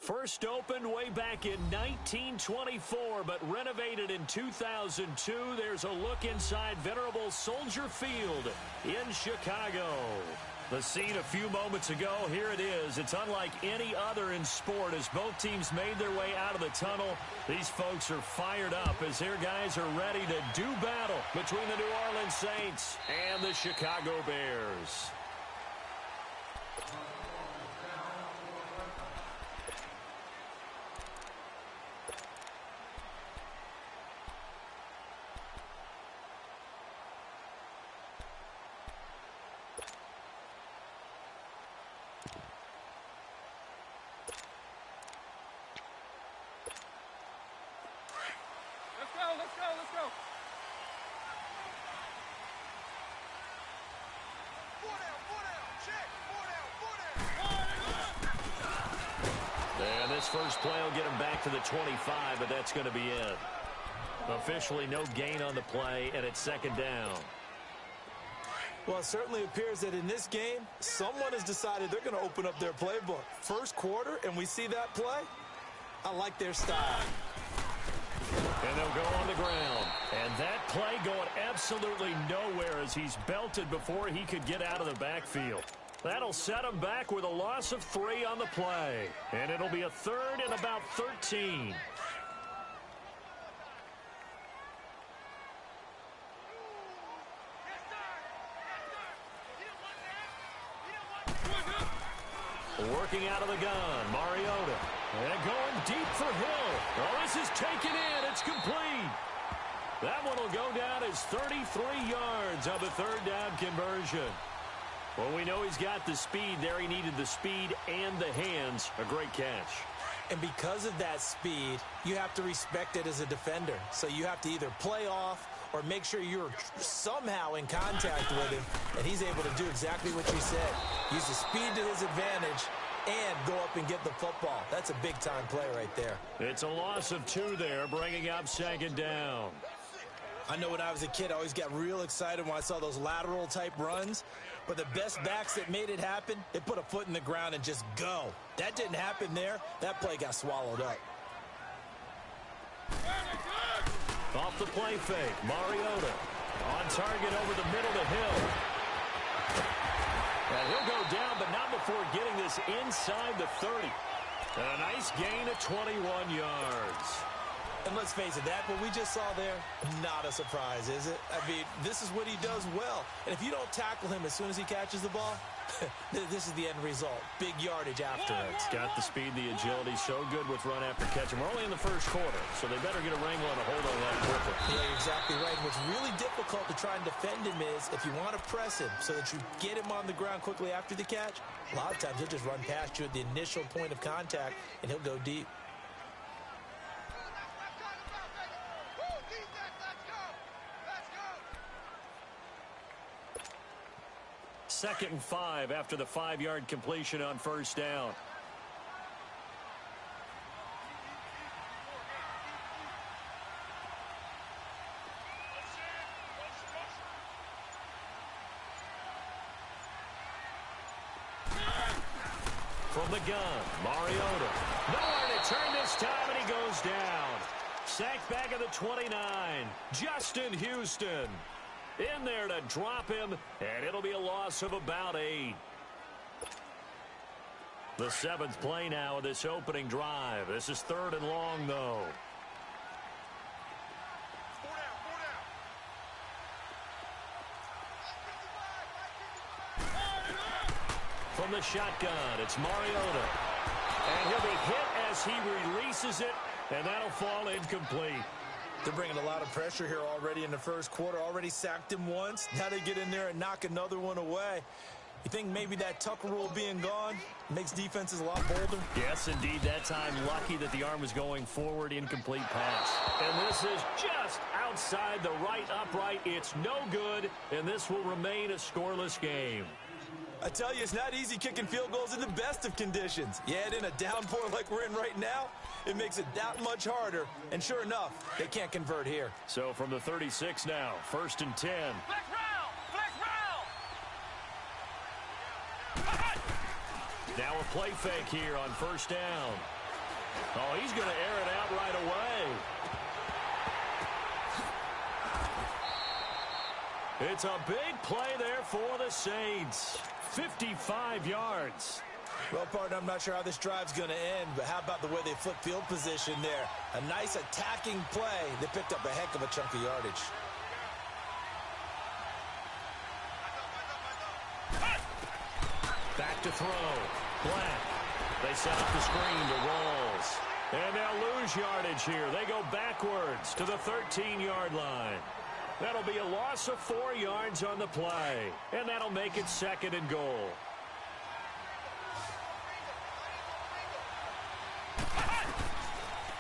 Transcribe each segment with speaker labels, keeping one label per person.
Speaker 1: First opened way back in 1924, but renovated in 2002. There's a look inside venerable Soldier Field in Chicago. The scene a few moments ago, here it is. It's unlike any other in sport as both teams made their way out of the tunnel. These folks are fired up as their guys are ready to do battle between the New Orleans Saints and the Chicago Bears.
Speaker 2: Let's go.
Speaker 1: And this first play will get him back to the 25, but that's going to be it. Officially no gain on the play, and it's second down.
Speaker 3: Well, it certainly appears that in this game, someone has decided they're going to open up their playbook. First quarter, and we see that play. I like their style.
Speaker 1: And they'll go on the ground. And that play going absolutely nowhere as he's belted before he could get out of the backfield. That'll set him back with a loss of 3 on the play. And it'll be a third and about 13. Working out of the gun, Mariota. And going deep for Hill. Oh, this is taken in. It's complete. That one will go down as 33 yards on the third down conversion. Well, we know he's got the speed there. He needed the speed and the hands. A great catch.
Speaker 3: And because of that speed, you have to respect it as a defender. So you have to either play off or make sure you're somehow in contact with him. And he's able to do exactly what you said. Use the speed to his advantage and go up and get the football. That's a big-time play right there.
Speaker 1: It's a loss of 2 there, bringing up second down.
Speaker 3: I know when I was a kid, I always got real excited when I saw those lateral-type runs. But the best backs that made it happen, they put a foot in the ground and just go. That didn't happen there. That play got swallowed up.
Speaker 1: Off the play fake, Mariota. On target over the middle to Hill. And he'll go down, but not before getting this inside the 30. And a nice gain of 21 yards.
Speaker 3: And let's face it, that what we just saw there, not a surprise, is it? I mean, this is what he does well. And if you don't tackle him as soon as he catches the ball, this is the end result. Big yardage afterwards.
Speaker 1: Got the speed, the agility, so good with run after catch. And we're only in the first quarter, so they better get a wrangle and a hold on that quickly.
Speaker 3: Yeah, you're exactly right. What's really difficult to try and defend him is if you want to press him so that you get him on the ground quickly after the catch, a lot of times he'll just run past you at the initial point of contact, and he'll go deep.
Speaker 1: Second and 5 after the 5-yard completion on first down. From the gun, Mariota. Nowhere to turn this time, and he goes down. Sacked back at the 29. Justin Houston in there to drop him, and it'll be a loss of about 8. The 7th play now of this opening drive. This is 3rd and long, though. From the shotgun, it's Mariota. And he'll be hit as he releases it, and that'll fall incomplete.
Speaker 3: They're bringing a lot of pressure here already in the first quarter. Already sacked him once. Now they get in there and knock another one away. You think maybe that Tucker rule being gone makes defenses a lot bolder?
Speaker 1: Yes, indeed. That time, lucky that the arm was going forward, incomplete pass. And this is just outside the right upright. It's no good, and this will remain a scoreless game.
Speaker 3: I tell you, it's not easy kicking field goals in the best of conditions. Yet in a downpour like we're in right now, it makes it that much harder. And sure enough, they can't convert here.
Speaker 1: So from the 36 now, 1st and 10. Now a play fake here on first down. Oh, he's going to air it out right away. It's a big play there for the Saints. 55 yards.
Speaker 3: Well, partner, I'm not sure how this drive's going to end, but how about the way they flip field position there? A nice attacking play. They picked up a heck of a chunk of yardage.
Speaker 1: Back to throw. Black. They set up the screen to Rawls. And they'll lose yardage here. They go backwards to the 13-yard line. That'll be a loss of 4 yards on the play. And that'll make it 2nd and goal.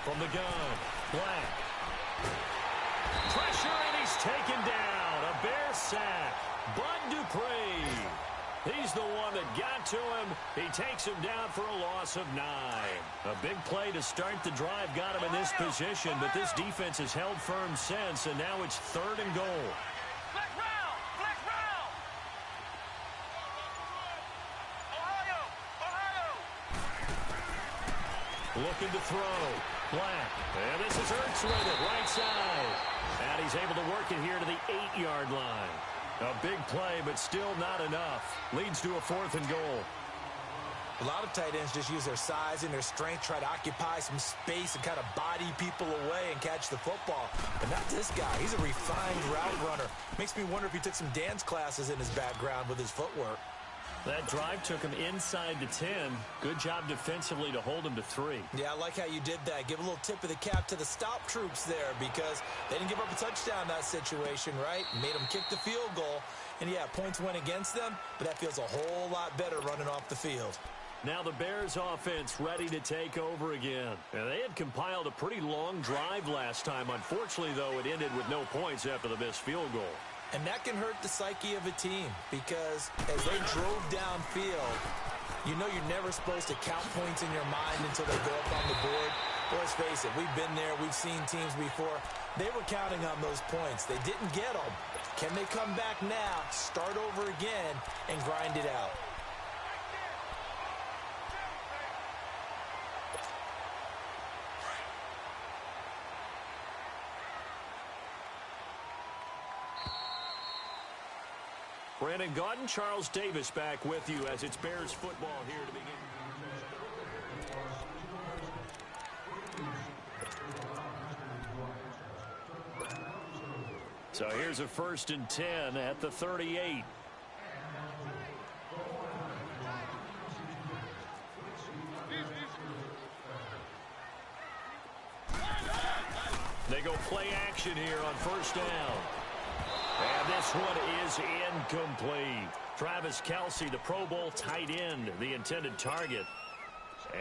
Speaker 1: From the gun, Black. Pressure, and he's taken down. A Bear sack. Bud Dupree. He's the one that got to him. He takes him down for a loss of 9. A big play to start the drive got him in this position, but this defense has held firm since, and now it's 3rd and goal.
Speaker 2: Flex round! Flex round! Ohio!
Speaker 1: Looking to throw. Black. And this is Ertz with it, right side. And he's able to work it here to the 8-yard line. A big play, but still not enough. Leads to a 4th and goal.
Speaker 3: A lot of tight ends just use their size and their strength, try to occupy some space and kind of body people away and catch the football. But not this guy. He's a refined route runner. Makes me wonder if he took some dance classes in his background with his footwork.
Speaker 1: That drive took him inside the 10. Good job defensively to hold him to 3.
Speaker 3: Yeah, I like how you did that. Give a little tip of the cap to the stop troops there because they didn't give up a touchdown in that situation, right? Made them kick the field goal. And, yeah, points went against them, but that feels a whole lot better running off the field.
Speaker 1: Now the Bears offense ready to take over again. And they had compiled a pretty long drive last time. Unfortunately, though, it ended with no points after the missed field goal.
Speaker 3: And that can hurt the psyche of a team because as they drove downfield, you know you're never supposed to count points in your mind until they go up on the board. But let's face it, we've been there. We've seen teams before. They were counting on those points. They didn't get them. Can they come back now, start over again, and grind it out?
Speaker 1: Brandon Gaudin, Charles Davis back with you as it's Bears football here to begin. So here's a 1st and 10 at the 38. They go play action here on 1st down. And this one is incomplete. Travis Kelce, the Pro Bowl tight end, the intended target.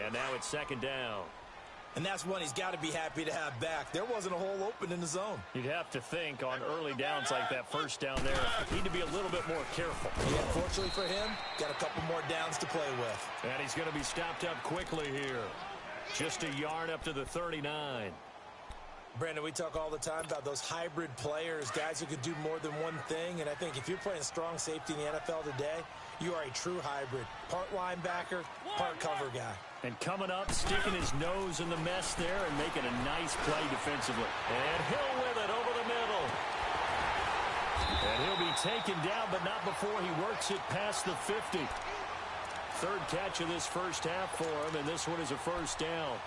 Speaker 1: And now it's 2nd down.
Speaker 3: And that's one he's got to be happy to have back. There wasn't a hole open in the zone.
Speaker 1: You'd have to think on early downs like that 1st down there, need to be a little bit more careful.
Speaker 3: Yeah, fortunately for him, got a couple more downs to play with.
Speaker 1: And he's going to be stopped up quickly here. Just a yard up to the 39.
Speaker 3: Brandon, we talk all the time about those hybrid players, guys who could do more than one thing. And I think if you're playing strong safety in the NFL today, you are a true hybrid. Part linebacker, part cover guy.
Speaker 1: And coming up, sticking his nose in the mess there and making a nice play defensively. And Hill with it over the middle. And he'll be taken down, but not before he works it past the 50. 3rd catch of this 1st half for him, and this one is a 1st down.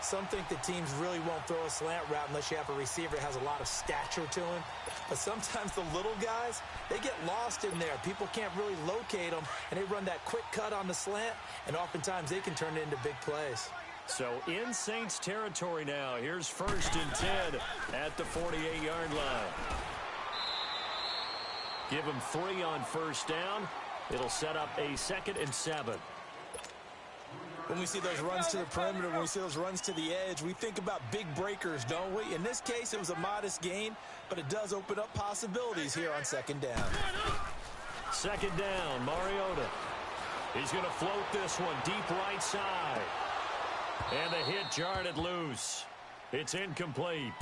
Speaker 3: Some think that teams really won't throw a slant route unless you have a receiver that has a lot of stature to him. But sometimes the little guys, they get lost in there. People can't really locate them, and they run that quick cut on the slant, and oftentimes they can turn it into big plays.
Speaker 1: So in Saints territory now. Here's 1st and 10 at the 48-yard line. Give him 3 on 1st down. It'll set up a 2nd and 7.
Speaker 3: When we see those runs to the perimeter, when we see those runs to the edge, we think about big breakers, don't we? In this case, it was a modest gain, but it does open up possibilities here on 2nd down.
Speaker 1: 2nd down, Mariota. He's going to float this one deep right side. And the hit jarred loose. It's incomplete.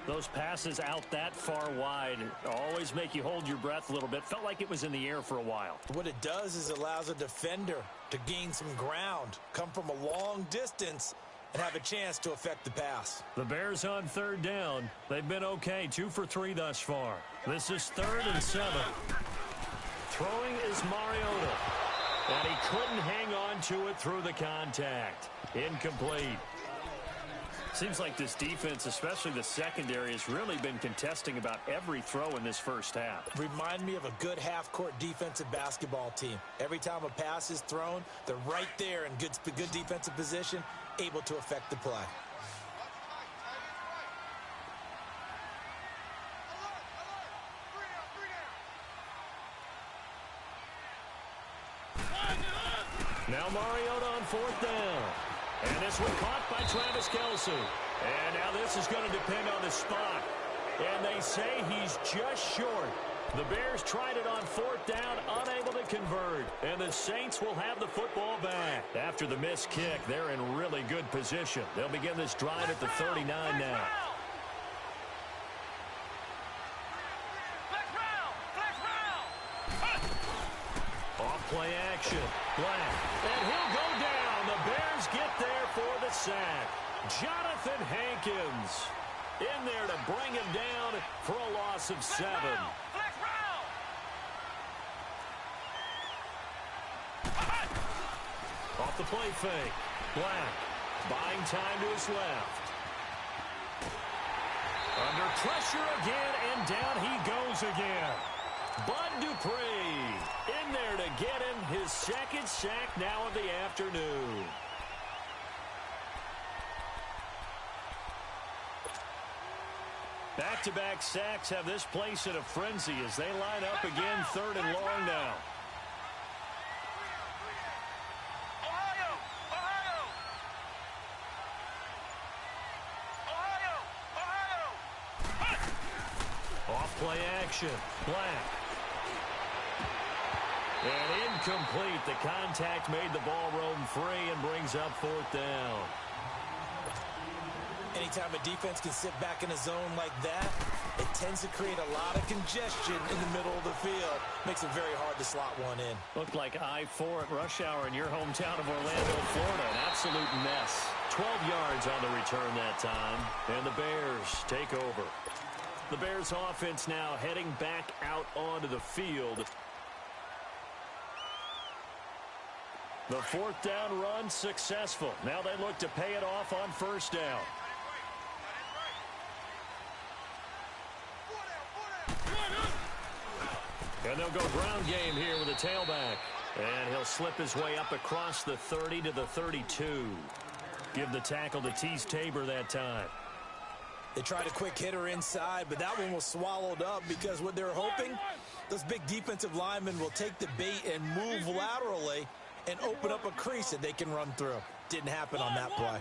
Speaker 1: Those passes out that far wide always make you hold your breath a little bit. Felt like it was in the air for a while.
Speaker 3: What it does is it allows a defender to gain some ground, come from a long distance, and have a chance to affect the pass.
Speaker 1: The Bears on third down. They've been okay, 2 for 3 thus far. This is 3rd and 7. Throwing is Mariota. And he couldn't hang on to it through the contact. Incomplete. Seems like this defense, especially the secondary, has really been contesting about every throw in this first half.
Speaker 3: Remind me of a good half-court defensive basketball team. Every time a pass is thrown, they're right there in good defensive position, able to affect the play.
Speaker 1: Now Mariota on 4th down. And this one caught by Travis Kelce. And now this is going to depend on the spot. And they say he's just short. The Bears tried it on 4th down, unable to convert. And the Saints will have the football back. After the missed kick, they're in really good position. They'll begin this drive at the 39 now. Off-play action. Black. And he'll go down. The Bears get there for the sack. Jonathan Hankins in there to bring him down for a loss of 7. Off the play fake. Black buying time to his left. Under pressure again, and down he goes again. Bud Dupree in there to get him his 2nd sack now of the afternoon. Back-to-back sacks have this place in a frenzy as they line up again 3rd and long now. Off-play action. Black. And incomplete. The contact made the ball roam free and brings up 4th down.
Speaker 3: Anytime a defense can sit back in a zone like that, it tends to create a lot of congestion in the middle of the field. Makes it very hard to slot one in.
Speaker 1: Looked like I-4 at rush hour in your hometown of Orlando, Florida. An absolute mess. 12 yards on the return that time. And the Bears take over. The Bears offense now heading back out onto the field. The 4th down run successful. Now they look to pay it off on 1st down. And they'll go ground game here with a tailback. And he'll slip his way up across the 30 to the 32. Give the tackle to Tease Tabor that time.
Speaker 3: They tried a quick hitter inside, but that one was swallowed up because what they're hoping, those big defensive linemen will take the bait and move laterally and open up a crease that they can run through. Didn't happen on that play.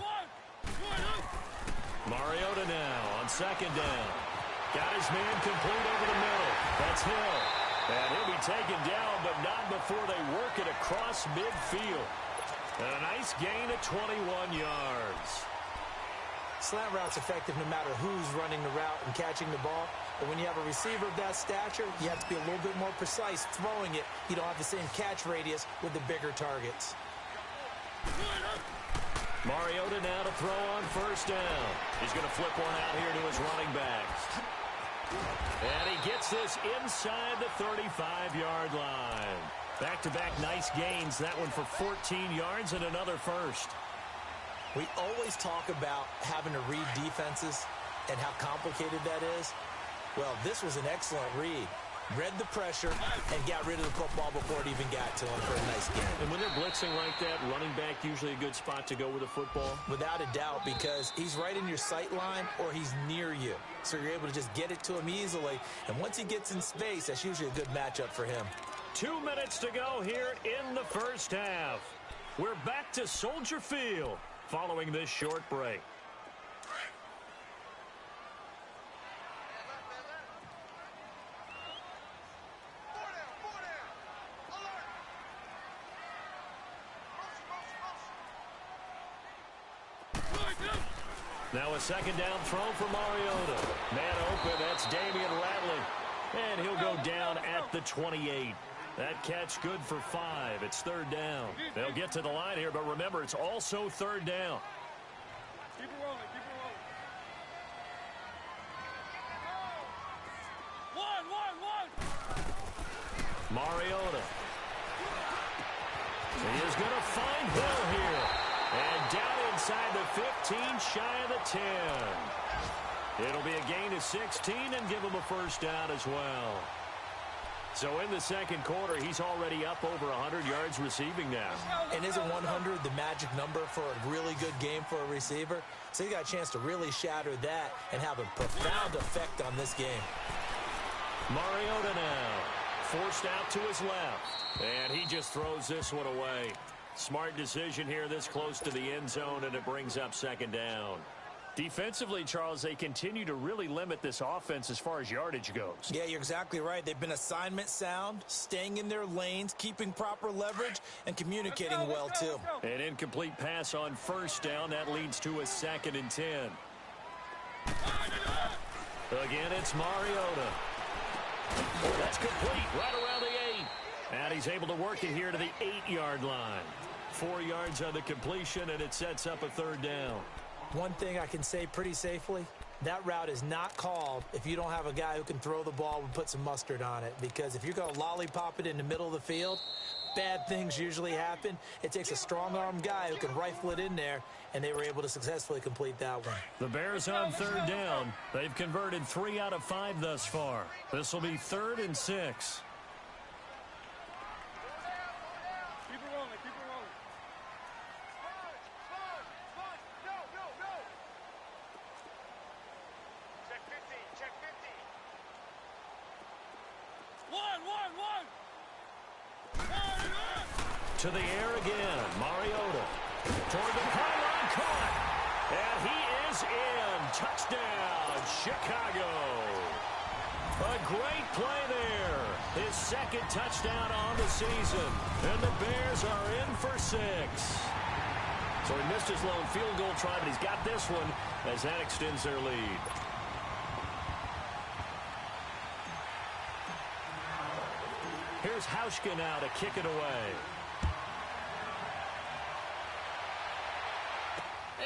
Speaker 1: Mariota now on 2nd down. Got his man complete over the middle. That's Hill. And he'll be taken down, but not before they work it across midfield. And a nice gain of 21 yards.
Speaker 3: Slant route's effective no matter who's running the route and catching the ball. But when you have a receiver of that stature, you have to be a little bit more precise throwing it. You don't have the same catch radius with the bigger targets.
Speaker 1: Mariota now to throw on 1st down. He's going to flip one out here to his running backs. And he gets this inside the 35-yard line. Back-to-back nice gains. That one for 14 yards and another first.
Speaker 3: We always talk about having to read defenses and how complicated that is. Well, this was an excellent read. Read the pressure and got rid of the football before it even got to him for a nice gain.
Speaker 1: And when they're blitzing like that, running back usually a good spot to go with the football?
Speaker 3: Without a doubt, because he's right in your sight line or he's near you. So you're able to just get it to him easily. And once he gets in space, that's usually a good matchup for him.
Speaker 1: 2 minutes to go here in the first half. We're back to Soldier Field following this short break. Now a 2nd down throw for Mariota. Man open, that's Damian Ratley. And he'll go down at the 28. That catch good for 5. It's third down. They'll get to the line here, but remember, it's also third down.
Speaker 2: Keep it rolling, keep it rolling. One.
Speaker 1: Mariota. He is going to find Hill here. And down inside the 15, shy of the 10. It'll be a gain of 16 and give him a first down as well. So in the second quarter, he's already up over 100 yards receiving now.
Speaker 3: And isn't 100 the magic number for a really good game for a receiver? So he got a chance to really shatter that and have a profound effect on this game.
Speaker 1: Mariota now, forced out to his left. And he just throws this one away. Smart decision here this close to the end zone, and it brings up second down. Defensively, Charles, they continue to really limit this offense as far as yardage goes.
Speaker 3: Yeah, you're exactly right. They've been assignment sound, staying in their lanes, keeping proper leverage, and communicating well, too.
Speaker 1: An incomplete pass on first down. That leads to a 2nd and 10. Again, it's Mariota. That's complete right around the 8. And he's able to work it here to the 8-yard line. 4 yards on the completion, and it sets up a third down.
Speaker 3: One thing I can say pretty safely, that route is not called if you don't have a guy who can throw the ball and put some mustard on it. Because if you're going to lollipop it in the middle of the field, bad things usually happen. It takes a strong-arm guy who can rifle it in there, and they were able to successfully complete that one.
Speaker 1: The Bears on third down. They've converted 3 out of 5 thus far. This will be 3rd and 6. To the air again, Mariota. Toward the pylon, caught. And he is in. Touchdown, Chicago. A great play there. His 2nd touchdown on the season. And the Bears are in for 6. So he missed his lone field goal try, but he's got this one as that extends their lead. Here's Hauschka now to kick it away.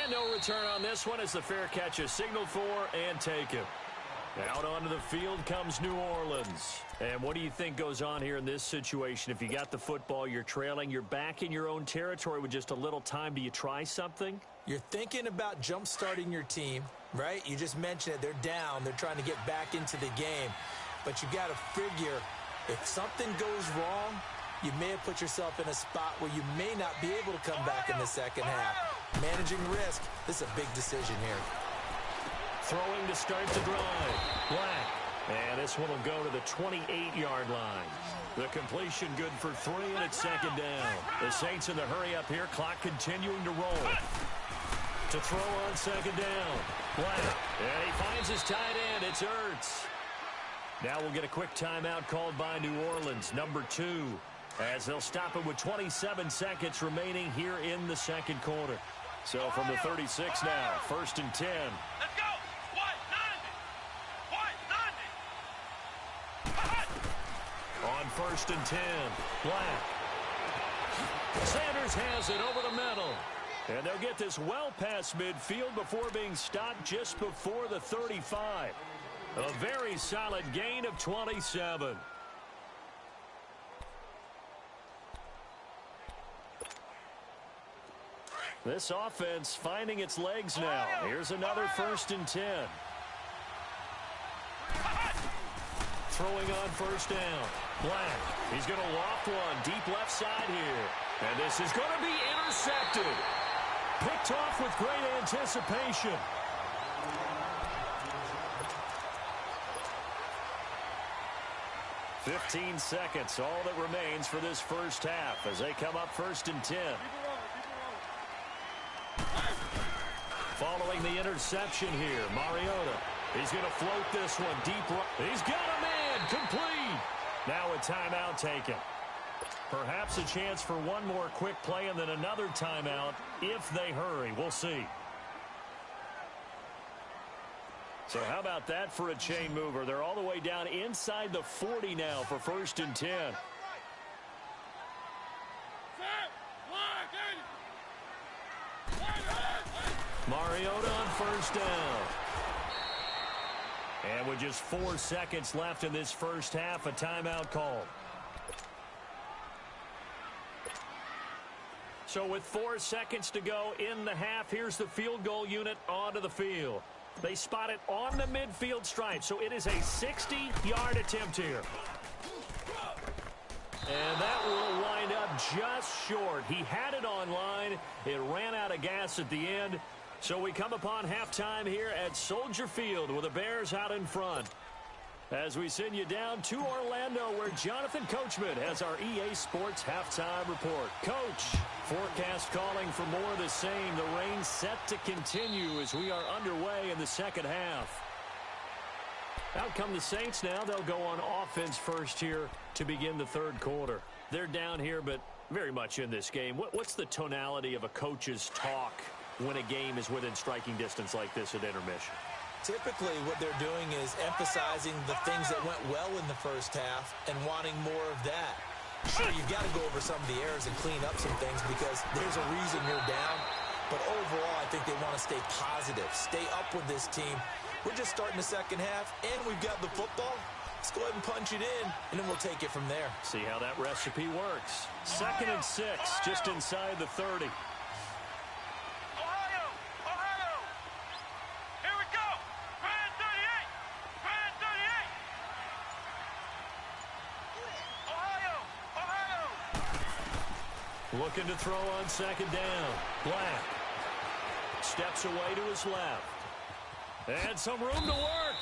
Speaker 1: And no return on this one as the fair catch is signaled for and taken. Out onto the field comes New Orleans. And what do you think goes on here in this situation? If you got the football, you're trailing, you're back in your own territory with just a little time. Do you try something?
Speaker 3: You're thinking about jump-starting your team, right? You just mentioned it. They're down. They're trying to get back into the game. But you got to figure if something goes wrong, you may have put yourself in a spot where you may not be able to come back in the second half. Managing risk, this is a big decision here.
Speaker 1: Throwing to start the drive. Black. And this one will go to the 28-yard line. The completion good for 3, and it's second down. The Saints in the hurry up here. Clock continuing to roll. To throw on second down. Black. And he finds his tight end. It's Ertz. Now we'll get a quick timeout called by New Orleans, number 2. As they'll stop it with 27 seconds remaining here in the second quarter. So from the 36 now, 1st and 10.
Speaker 2: Let's go!
Speaker 1: On 1st and 10, Black. Sanders has it over the middle. And they'll get this well past midfield before being stopped just before the 35. A very solid gain of 27. This offense finding its legs now. Here's another 1st and 10. Throwing on 1st down. Black. He's going to loft one deep left side here. And this is going to be intercepted. Picked off with great anticipation. "15 seconds, all that remains for this first half as they come up 1st and 10. Following the interception here, Mariota. He's going to float this one deep right. He's got a man, complete. Now a timeout taken. Perhaps a chance for one more quick play and then another timeout if they hurry. We'll see. So how about that for a chain mover? They're all the way down inside the 40 now for 1st and 10. Mariota on first down. And with just 4 seconds left in this first half, a timeout call. So with 4 seconds to go in the half, here's the field goal unit onto the field. They spot it on the midfield stripe, so it is a 60-yard attempt here. And that will wind up just short. He had it on line. It ran out of gas at the end. So we come upon halftime here at Soldier Field with the Bears out in front. As we send you down to Orlando, where Jonathan Coachman has our EA Sports halftime report. Coach, forecast calling for more of the same. The rain set to continue as we are underway in the second half. Out come the Saints now. They'll go on offense first here to begin the third quarter. They're down here, but very much in this game. What's the tonality of a coach's talk when a game is within striking distance like this at intermission?
Speaker 3: Typically, what they're doing is emphasizing the things that went well in the first half and wanting more of that. Sure, you've got to go over some of the errors and clean up some things because there's a reason you're down. But overall, I think they want to stay positive, stay up with this team. We're just starting the second half, and we've got the football. Let's go ahead and punch it in, and then we'll take it from there.
Speaker 1: See how that recipe works. 2nd and 6, just inside the 30. Looking to throw on second down. Black steps away to his left. And some room to work.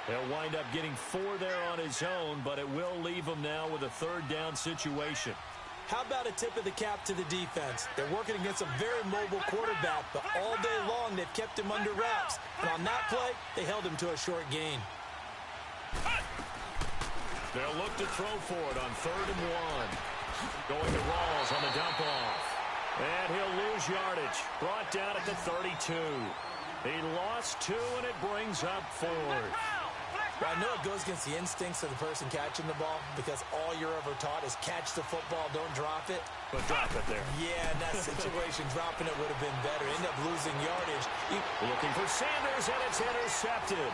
Speaker 1: He'll wind up getting 4 there on his own, but it will leave him now with a third down situation.
Speaker 3: How about a tip of the cap to the defense? They're working against a very mobile quarterback, but all day long they've kept him under wraps. And on that play, they held him to a short gain.
Speaker 1: They'll look to throw for it on 3rd and 1. Going to Rawls on the dump off. And he'll lose yardage. Brought down at the 32. He lost 2, and it brings up 4th.
Speaker 3: Well, I know it goes against the instincts of the person catching the ball because all you're ever taught is catch the football, don't drop it.
Speaker 1: But drop it there.
Speaker 3: Yeah, in that situation, dropping it would have been better. End up losing yardage.
Speaker 1: Looking for Sanders, and it's intercepted.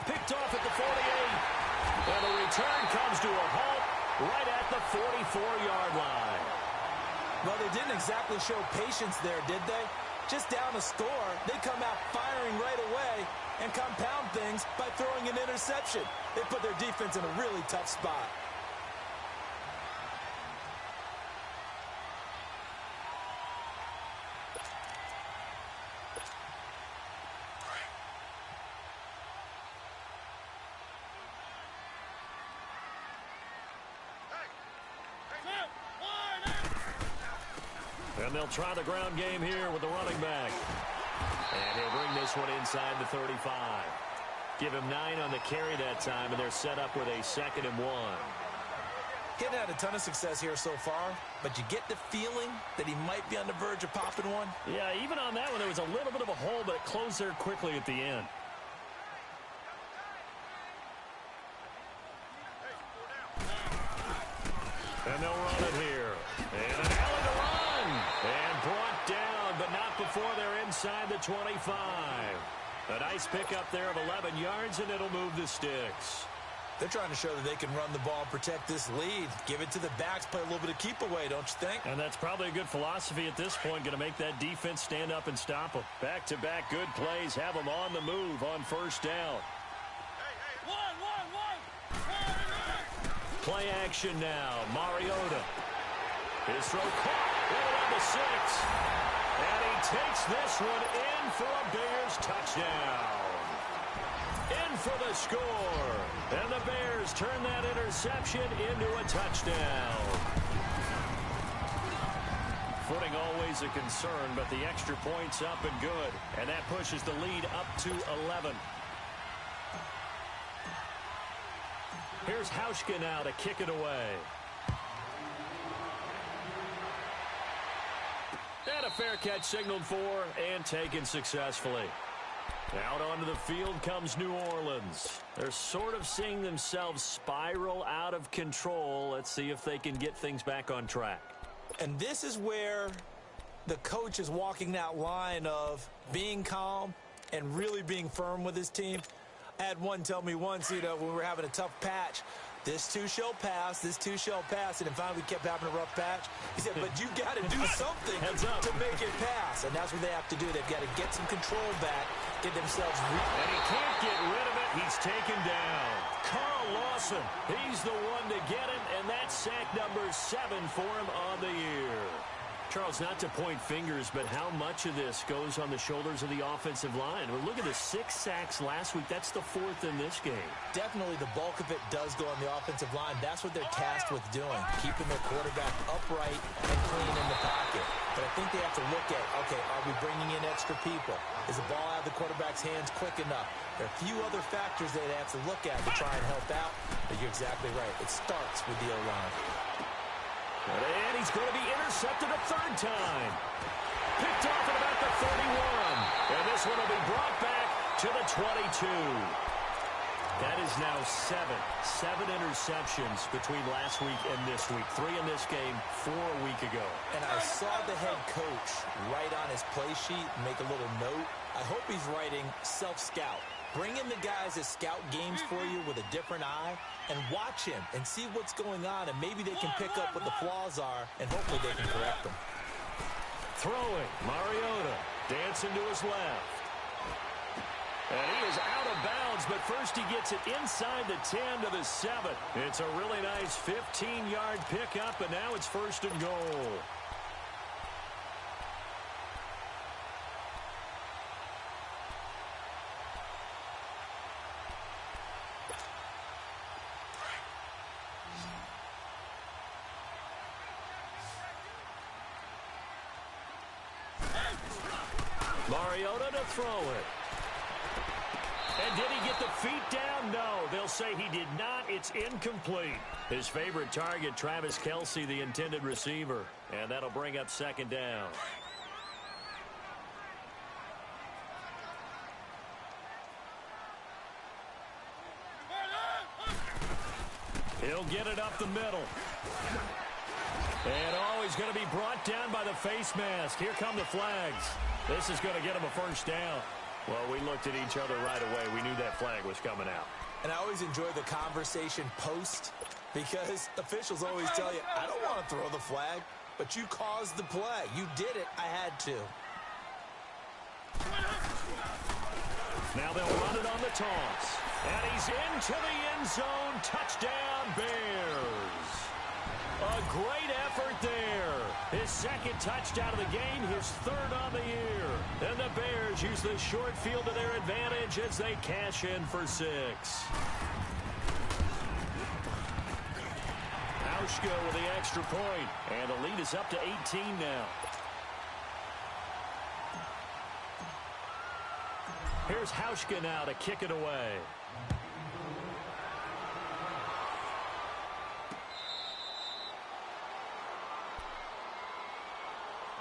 Speaker 1: Picked off at the 48. And the return comes to a halt right at the 44-yard line.
Speaker 3: Well, they didn't exactly show patience there, did they? Just down a score, they come out firing right away and compound things by throwing an interception. They put their defense in a really tough spot.
Speaker 1: And they'll try the ground game here with the running back. And he'll bring this one inside the 35. Give him 9 on the carry that time, and they're set up with a 2nd and 1.
Speaker 3: Getting had a ton of success here so far, but you get the feeling that he might be on the verge of popping one.
Speaker 1: Yeah, even on that one, there was a little bit of a hole, but it closed there quickly at the end. And they'll run it here. And an alley to run. And brought down, but not before they're inside the 25. A nice pickup there of 11 yards, and it'll move the sticks.
Speaker 3: They're trying to show that they can run the ball, protect this lead. Give it to the backs, play a little bit of keep away, don't you think?
Speaker 1: And that's probably a good philosophy at this point, going to make that defense stand up and stop them. Back-to-back good plays, have them on the move on first down. Play action now. Mariota. His throw caught. Right around the 6. And he takes this one in for a Bears touchdown. In for the score. And the Bears turn that interception into a touchdown. Footing always a concern, but the extra point's up and good. And that pushes the lead up to 11. Here's Hauschka now to kick it away. And a fair catch signaled for and taken successfully. Out onto the field comes New Orleans. They're sort of seeing themselves spiral out of control. Let's see if they can get things back on track.
Speaker 3: And this is where the coach is walking that line of being calm and really being firm with his team. I had one tell me once, when we were having a tough patch, this too shall pass, this too shall pass, and then finally we kept having a rough patch. He said, but you got to do something to make it pass, and that's what they have to do. They've got to get some control back, get themselves...
Speaker 1: And he can't get rid of it. He's taken down. Carl Lawson, he's the one to get him, and that's sack number 7 for him on the year. Charles, not to point fingers, but how much of this goes on the shoulders of the offensive line? Well, look at the 6 sacks last week. That's the 4th in this game.
Speaker 3: Definitely the bulk of it does go on the offensive line. That's what they're tasked with doing, keeping their quarterback upright and clean in the pocket. But I think they have to look at, okay, are we bringing in extra people? Is the ball out of the quarterback's hands quick enough? There are a few other factors they have to look at to try and help out, but you're exactly right. It starts with the O-line.
Speaker 1: And he's going to be intercepted a 3rd time. Picked off at about the 31. And this one will be brought back to the 22. That is now 7 interceptions between last week and this week. 3 in this game, 4 a week ago. And I saw the head coach write on his play sheet, make a little note. I hope he's writing self-scout. Bring in the guys that scout games for you with a different eye and watch him and see what's going on, and maybe they can pick up what the flaws are, and hopefully they can correct them. Throwing, Mariota dancing to his left. And he is out of bounds, but first he gets it inside the 10 to the 7. It's a really nice 15-yard pickup, and now it's 1st and goal. Mariota to throw it. And did he get the feet down? No, they'll say he did not. It's incomplete. His favorite target, Travis Kelce, the intended receiver. And that'll bring up 2nd down. He'll get it up the middle. And he's going to be brought down by the face mask. Here come the flags. This is going to get him a 1st down. Well, we looked at each other right away. We knew that flag was coming out.
Speaker 3: And I always enjoy the conversation post because officials always tell you, I don't want to throw the flag, but you caused the play. You did it. I had to.
Speaker 1: Now they'll run it on the toss. And he's into the end zone. Touchdown, Bears. A great effort there. His 2nd touchdown of the game, his 3rd on the year. And the Bears use the short field to their advantage as they cash in for 6. Hauschka with the extra point. And the lead is up to 18 now. Here's Hauschka now to kick it away.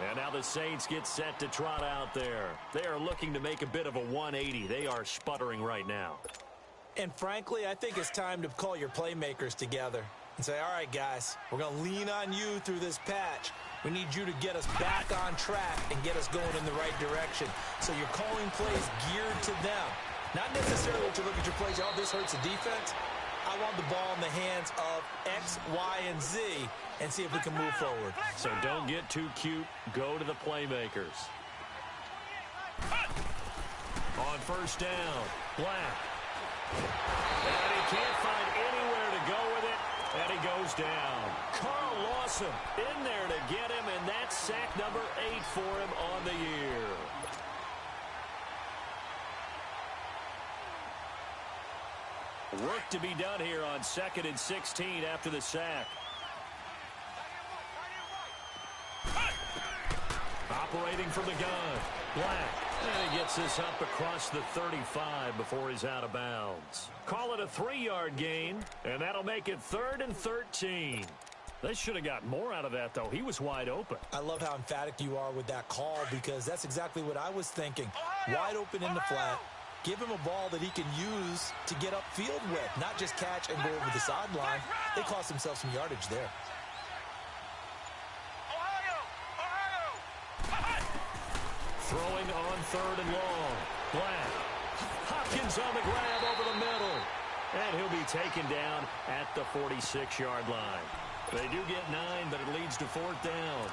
Speaker 1: And now the Saints get set to trot out there. They are looking to make a bit of a 180. They are sputtering right now.
Speaker 3: And frankly, I think it's time to call your playmakers together and say, all right, guys, we're going to lean on you through this patch. We need you to get us back on track and get us going in the right direction. So you're calling plays geared to them. Not necessarily to look at your plays, oh, this hurts the defense. I want the ball in the hands of X, Y, and Z and see if we can move forward.
Speaker 1: So don't get too cute. Go to the playmakers. On 1st down, Black. And he can't find anywhere to go with it, and he goes down. Carl Lawson in there to get him, and that's sack number 8 for him on the year. Work to be done here on 2nd and 16 after the sack. Operating from the gun, Black. And he gets this up across the 35 before he's out of bounds. Call it a 3-yard gain, and that'll make it 3rd and 13. They should have got more out of that, though. He was wide open.
Speaker 3: I love how emphatic you are with that call because that's exactly what I was thinking. Wide open in the flat. Give him a ball that he can use to get upfield with, not just catch and go over the sideline. They cost themselves some yardage there.
Speaker 1: 3rd and long. Black. Hopkins on the grab over the middle. And he'll be taken down at the 46-yard line. They do get 9, but it leads to 4th down.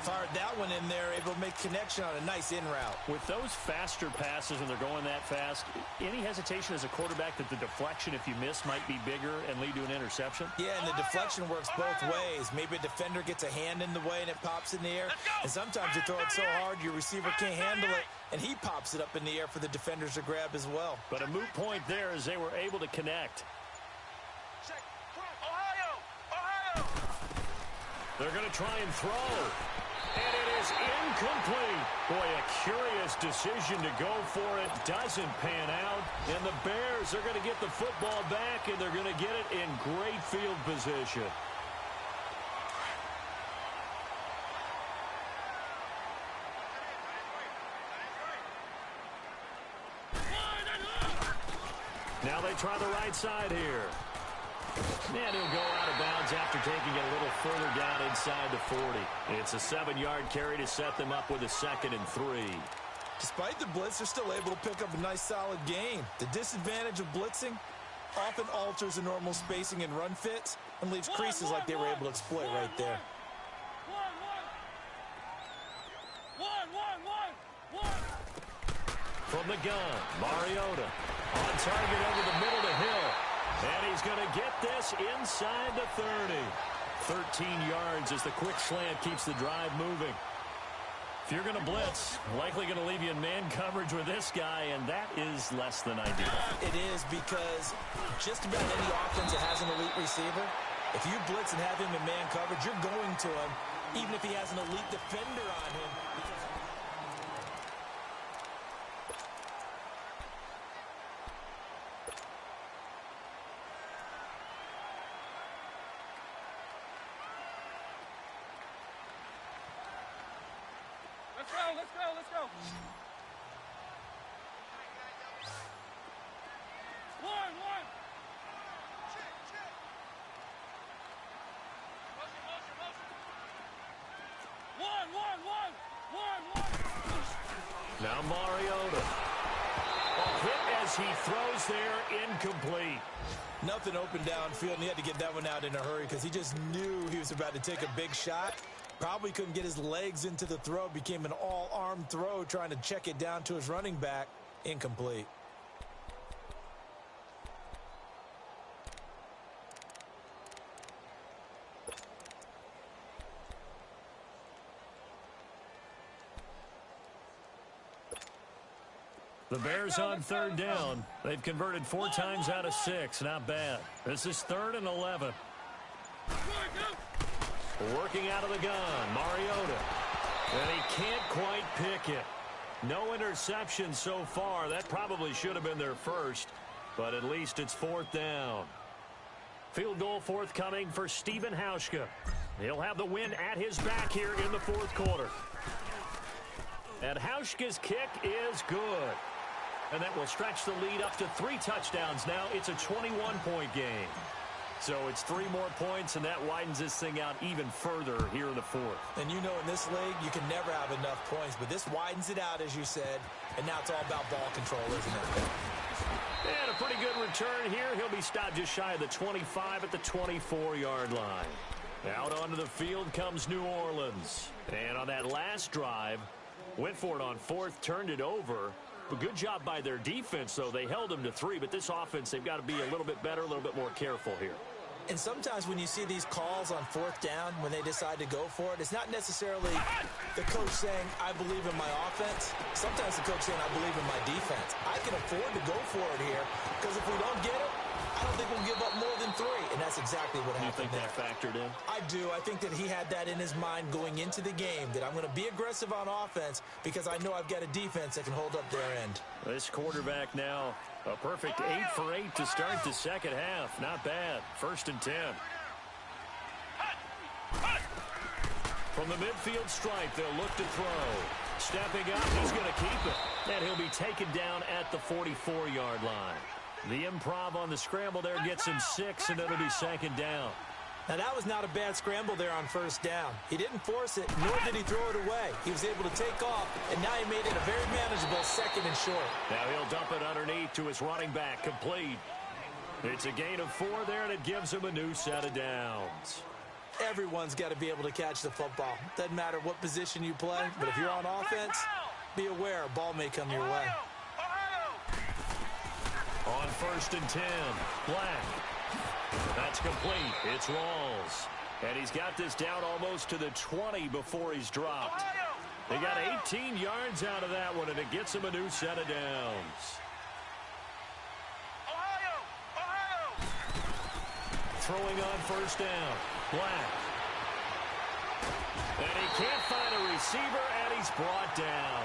Speaker 3: Fired that one in there, able to make connection on a nice in route.
Speaker 1: With those faster passes when they're going that fast, any hesitation as a quarterback that the deflection, if you miss, might be bigger and lead to an interception?
Speaker 3: Yeah, and the deflection works both ways. Maybe a defender gets a hand in the way and it pops in the air. And sometimes you throw it so hard your receiver can't handle it, and he pops it up in the air for the defenders to grab as well.
Speaker 1: But a moot point there as they were able to connect. They're going to try and throw. And it is incomplete. Boy, a curious decision to go for it. Doesn't pan out. And the Bears are going to get the football back, and they're going to get it in great field position. Now they try the right side here. And he'll go out of bounds after taking it a little further down inside the 40. It's a 7-yard carry to set them up with a 2nd and 3.
Speaker 3: Despite the blitz, they're still able to pick up a nice solid gain. The disadvantage of blitzing often alters the normal spacing and run fits and leaves creases like they were able to exploit right there.
Speaker 1: From the gun, Mariota on target over the middle to Hill. And he's going to get this inside the 30. 13 yards as the quick slant keeps the drive moving. If you're going to blitz, likely going to leave you in man coverage with this guy, and that is less than ideal.
Speaker 3: It is, because just about any offense that has an elite receiver, if you blitz and have him in man coverage, you're going to him, even if he has an elite defender on him.
Speaker 2: Let's go. One. One.
Speaker 1: Now Mariota. A hit as he throws there, incomplete.
Speaker 3: Nothing open downfield, and he had to get that one out in a hurry because he just knew he was about to take a big shot. Probably couldn't get his legs into the throw. Became an all-arm throw trying to check it down to his running back. Incomplete.
Speaker 1: The Bears on 3rd down. They've converted 4 times out of 6. Not bad. This is 3rd and 11. Working out of the gun, Mariota. And he can't quite pick it. No interception so far. That probably should have been their first, but at least it's 4th down. Field goal forthcoming for Stephen Hauschka. He'll have the win at his back here in the 4th quarter. And Hauschka's kick is good. And that will stretch the lead up to 3 touchdowns now. It's a 21-point game. So it's 3 more points, and that widens this thing out even further here in the 4th.
Speaker 3: And you know in this league, you can never have enough points, but this widens it out, as you said, and now it's all about ball control, isn't it?
Speaker 1: And a pretty good return here. He'll be stopped just shy of the 25 at the 24-yard line. Out onto the field comes New Orleans. And on that last drive, went for it on 4th, turned it over. A good job by their defense, though. They held them to 3, but this offense, they've got to be a little bit better, a little bit more careful here.
Speaker 3: And sometimes when you see these calls on 4th down, when they decide to go for it, it's not necessarily the coach saying, I believe in my offense. Sometimes the coach saying, I believe in my defense. I can afford to go for it here, because if we don't get it, I don't think we'll give up more than 3. And that's exactly what happened there.
Speaker 1: You think that factored in?
Speaker 3: I do. I think that he had that in his mind going into the game, that I'm going to be aggressive on offense because I know I've got a defense that can hold up their end.
Speaker 1: This quarterback now, a perfect 8 for 8 to start the second half. Not bad. 1st and 10. From the midfield stripe, they'll look to throw. Stepping up, he's going to keep it. And he'll be taken down at the 44-yard line. The improv on the scramble there gets him 6, and it'll be 2nd down.
Speaker 3: Now, that was not a bad scramble there on first down. He didn't force it, nor did he throw it away. He was able to take off, and now he made it a very manageable 2nd and short.
Speaker 1: Now he'll dump it underneath to his running back, complete. It's a gain of 4 there, and it gives him a new set of downs.
Speaker 3: Everyone's got to be able to catch the football. Doesn't matter what position you play, but if you're on offense, be aware a ball may come your way.
Speaker 1: On 1st and 10, Black. That's complete. It's Rawls. And he's got this down almost to the 20 before he's dropped. They got 18 yards out of that one, and it gets him a new set of downs. Throwing on 1st down, Black. And he can't find a receiver, and he's brought down.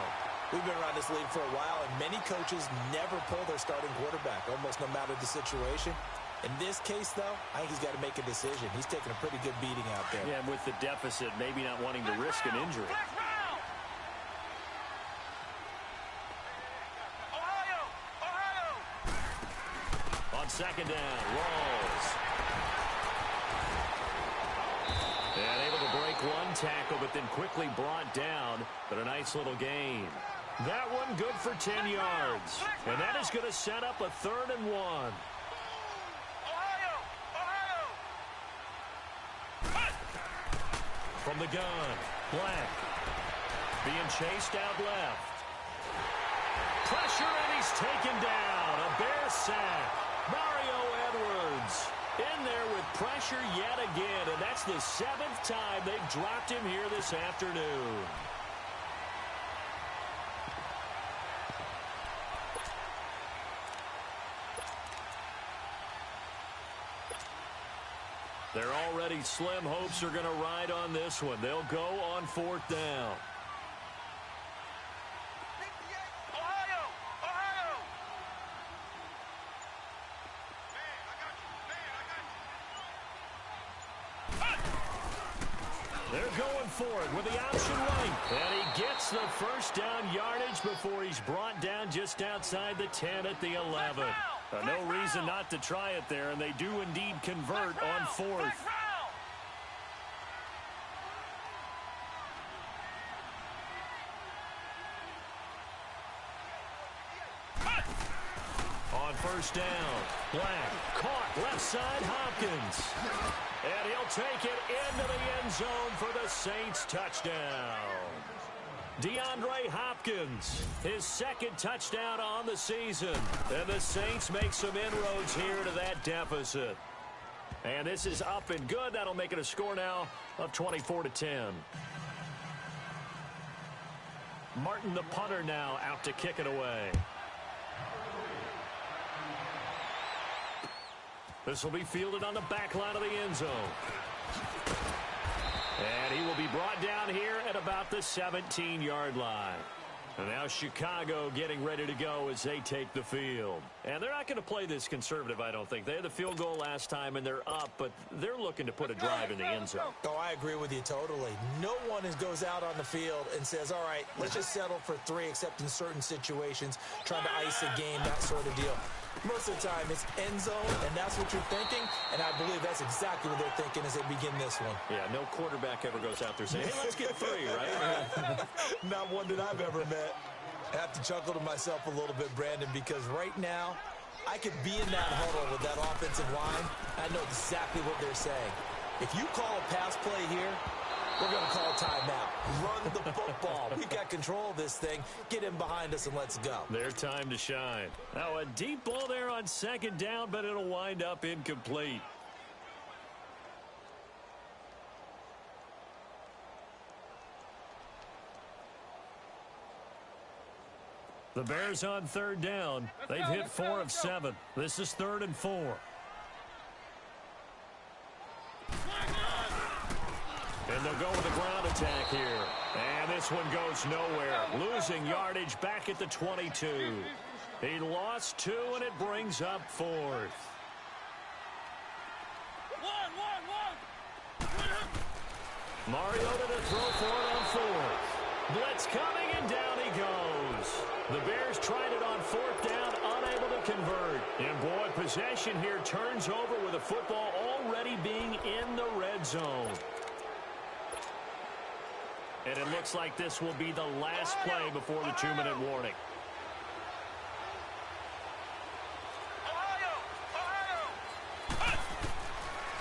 Speaker 3: We've been around this league for a while, and many coaches never pull their starting quarterback, almost no matter the situation. In this case, though, I think he's got to make a decision. He's taking a pretty good beating out there.
Speaker 1: Yeah, and with the deficit, maybe not wanting to risk an injury. On 2nd down, Rawls. And able to break one tackle, but then quickly brought down. But a nice little gain. That one good for 10 yards. And that is going to set up a 3rd and 1. From the gun, Black. Being chased out left. Pressure, and he's taken down. A Bear sack. Mario Edwards in there with pressure yet again, and that's the 7th time they've dropped him here this afternoon. Their already slim hopes are going to ride on this one. They'll go on 4th down. They're going for it with the option right. And he gets the 1st down yardage before he's brought down just outside the 10 at the 11. No reason not to try it there, and they do indeed convert on 4th. On 1st down, Black caught left side Hopkins. And he'll take it into the end zone for the Saints touchdown. DeAndre Hopkins, his 2nd touchdown on the season. And the Saints make some inroads here to that deficit. And this is up and good. That'll make it a score now of 24-10. Martin, the punter, now out to kick it away. This will be fielded on the back line of the end zone. And he will be brought down here at about the 17-yard line. And now Chicago getting ready to go as they take the field. And they're not going to play this conservative, I don't think. They had the field goal last time, and they're up, but they're looking to put a drive in the end zone.
Speaker 3: Oh, I agree with you totally. No one goes out on the field and says, all right, let's just settle for 3, except in certain situations, trying to ice a game, that sort of deal. Most of the time, it's end zone, and that's what you're thinking, and I believe that's exactly what they're thinking as they begin this one.
Speaker 1: Yeah, no quarterback ever goes out there saying, hey, let's get 3, right?
Speaker 3: Not one that I've ever met. I have to chuckle to myself a little bit, Brandon, because right now, I could be in that huddle with that offensive line. I know exactly what they're saying. If you call a pass play here, we're going to call a timeout. Run the football. We got control of this thing. Get in behind us and let's go.
Speaker 1: Their time to shine. Now a deep ball there on 2nd down, but it'll wind up incomplete. The Bears on 3rd down. They've hit 4 of 7. This is 3rd and 4. And they'll go with a ground attack here. And this one goes nowhere. Losing yardage back at the 22. He lost 2, and it brings up 4th. Mario to throw for it on 4th. Blitz coming, and down he goes. The Bears tried it on 4th down, unable to convert. And boy, possession here turns over with a football all already being in the red zone. And it looks like this will be the last play before the 2-minute warning.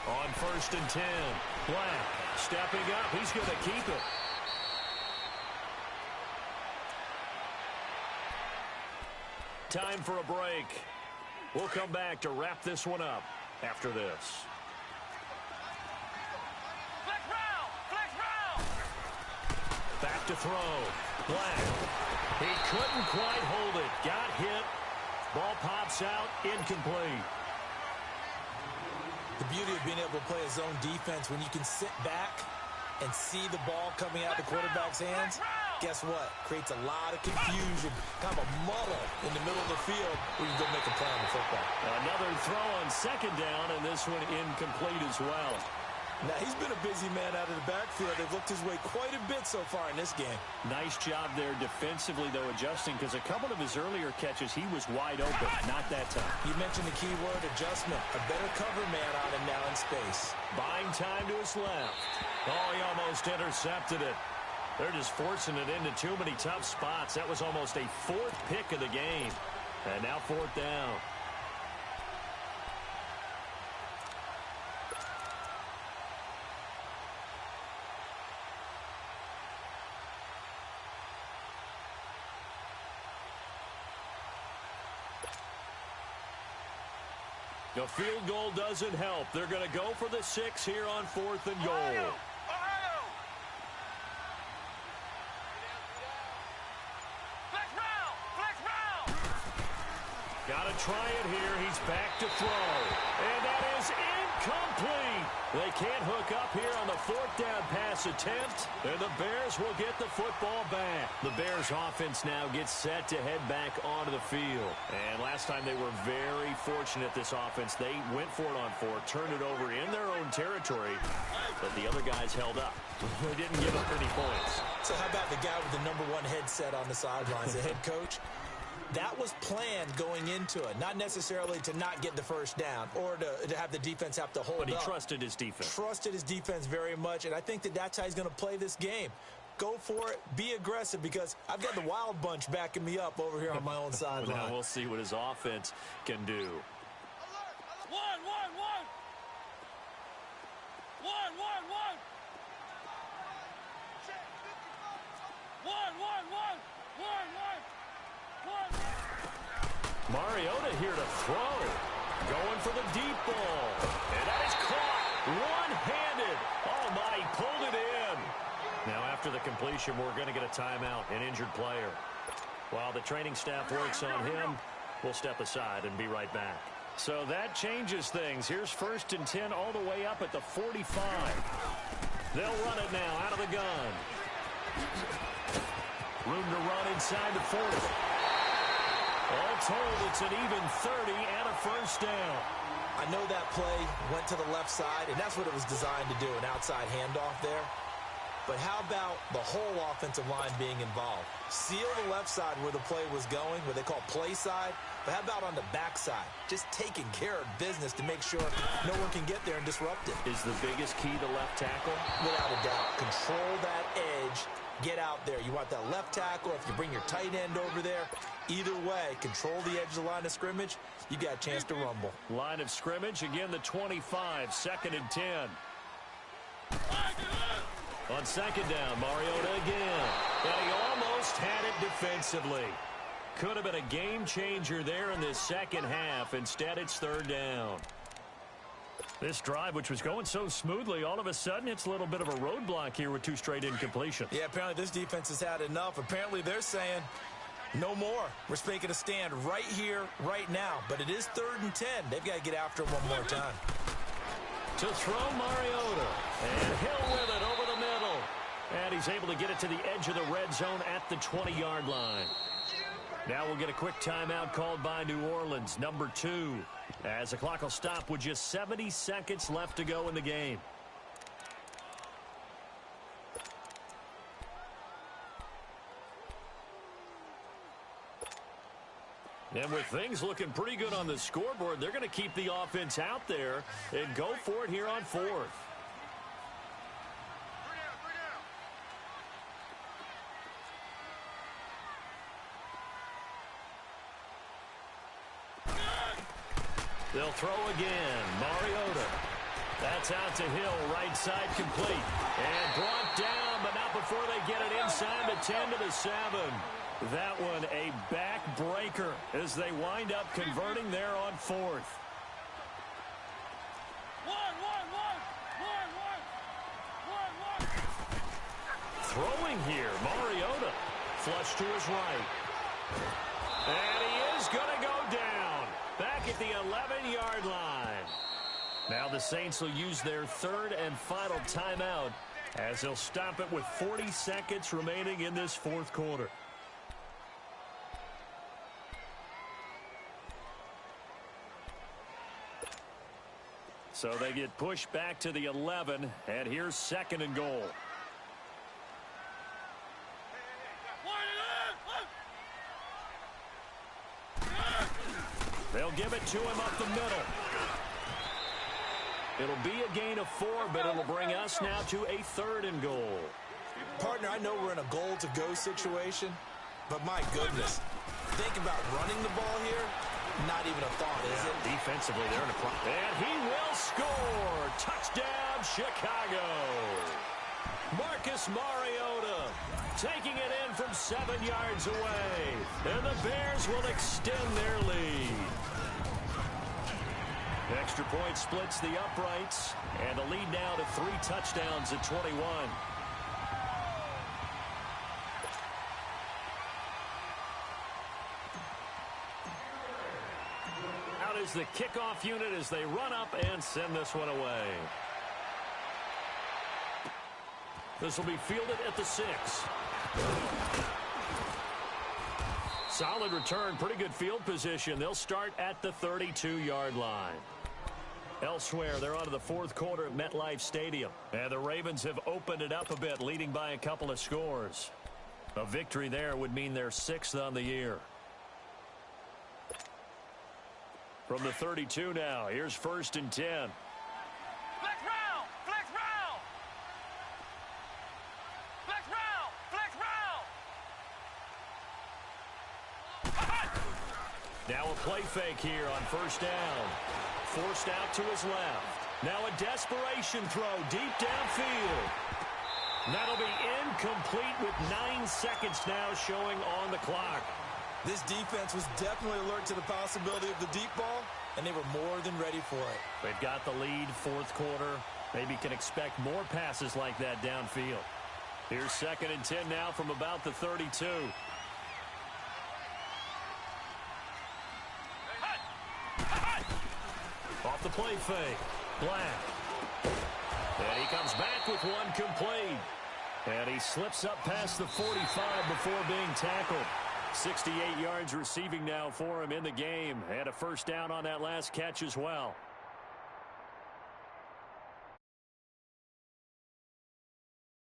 Speaker 1: On 1st and 10, Black stepping up. He's going to keep it. Time for a break. We'll come back to wrap this one up after this. Back to throw. Black. He couldn't quite hold it. Got hit. Ball pops out. Incomplete.
Speaker 3: The beauty of being able to play a zone defense when you can sit back and see the ball coming out of the quarterback's hands, guess what? Creates a lot of confusion, kind of a muddle in the middle of the field where you go make a play on the football.
Speaker 1: Another throw on 2nd down, and this one incomplete as well.
Speaker 3: Now, he's been a busy man out of the backfield. They've looked his way quite a bit so far in this game.
Speaker 1: Nice job there defensively, though, adjusting, because a couple of his earlier catches, he was wide open. Not that time.
Speaker 3: You mentioned the key word, adjustment. A better cover man on him now in space.
Speaker 1: Buying time to his left. Oh, he almost intercepted it. They're just forcing it into too many tough spots. That was almost a 4th pick of the game. And now 4th down. The field goal doesn't help. They're going to go for the 6 here on 4th and goal. Got to try it here. He's back to throw. And that is incomplete. They can't hook up here on the 4th down pass attempt. And the Bears will get the football back. The Bears offense now gets set to head back onto the field. And last time they were very fortunate, this offense. They went for it on 4, turned it over in their own territory, but the other guys held up. They didn't give up any points.
Speaker 3: So how about the guy with the #1 headset on the sidelines, the head coach? That was planned going into it, not necessarily to not get the first down or to have the defense have to hold up.
Speaker 1: But he trusted his defense.
Speaker 3: Trusted his defense very much, and I think that's how he's going to play this game. Go for it, be aggressive, because I've got the wild bunch backing me up over here on my own sideline.
Speaker 1: Now we'll see what his offense can do.
Speaker 2: One.
Speaker 1: Mariota here to throw. Going for the deep ball. And that is caught one-handed. Oh, my, he pulled it in. Now, after the completion, we're going to get a timeout, an injured player. While the training staff works on him, we'll step aside and be right back. So that changes things. Here's 1st and 10 all the way up at the 45. They'll run it now out of the gun. Room to run inside the 40. All told, it's an even 30 and a 1st down.
Speaker 3: I know that play went to the left side, and that's what it was designed to do, an outside handoff there. But how about the whole offensive line being involved? Seal the left side where the play was going, what they call play side. But how about on the back side? Just taking care of business to make sure no one can get there and disrupt it.
Speaker 1: Is the biggest key to left tackle?
Speaker 3: Without a doubt. Control that edge. Get out there. You want that left tackle. If you bring your tight end over there, either way, control the edge of the line of scrimmage. You got a chance to rumble.
Speaker 1: Line of scrimmage, again the 25, 2nd and 10. On 2nd down, Mariota again. And he almost had it defensively. Could have been a game changer there in this second half. Instead, it's 3rd down. This drive, which was going so smoothly, all of a sudden it's a little bit of a roadblock here with 2 straight incompletions.
Speaker 3: Yeah, apparently this defense has had enough. Apparently they're saying no more. We're making a stand right here, right now. But it is 3rd and 10. They've got to get after him one more time.
Speaker 1: To throw Mariota. And he'll with it over the middle. And he's able to get it to the edge of the red zone at the 20-yard line. Now we'll get a quick timeout called by New Orleans, #2. As the clock will stop with just 70 seconds left to go in the game. And with things looking pretty good on the scoreboard, they're going to keep the offense out there and go for it here on fourth. They'll throw again. Mariota. That's out to Hill. Right side complete. And brought down, but not before they get it inside the 10 to the 7. That one a backbreaker as they wind up converting there on fourth. Throwing here. Mariota. Flush to his right. And he is going to go down. Back at the 11-yard line. Now the Saints will use their third and final timeout as they'll stop it with 40 seconds remaining in this fourth quarter. So they get pushed back to the 11, and here's second and goal. They'll give it to him up the middle. It'll be a gain of 4, but it'll bring us now to a third and goal.
Speaker 3: Partner, I know we're in a goal-to-go situation, but my goodness, think about running the ball here. Not even a thought, is it?
Speaker 1: Defensively, they're in a problem. And he will score. Touchdown, Chicago. Marcus Mariota taking it in from 7 yards away. And the Bears will extend their lead. Extra point splits the uprights. And the lead now to 3 touchdowns at 21. Out is the kickoff unit as they run up and send this one away. This will be fielded at the 6. Solid return, pretty good field position. They'll start at the 32-yard line. Elsewhere, they're on to the fourth quarter at MetLife Stadium. And the Ravens have opened it up a bit, leading by a couple of scores. A victory there would mean they're 6th on the year. From the 32 now, here's 1st and 10.
Speaker 2: Flex round! Flex round! Flex round! Flex round!
Speaker 1: Now a play fake here on 1st down. Forced out to his left. Now a desperation throw deep downfield. That'll be incomplete with 9 seconds now showing on the clock.
Speaker 3: This defense was definitely alert to the possibility of the deep ball, and they were more than ready for it.
Speaker 1: They've got the lead, fourth quarter. Maybe can expect more passes like that downfield. Here's 2nd and 10 now from about the 32. Off the play fake. Black. And he comes back with one complete. And he slips up past the 45 before being tackled. 68 yards receiving now for him in the game. And a 1st down on that last catch as well.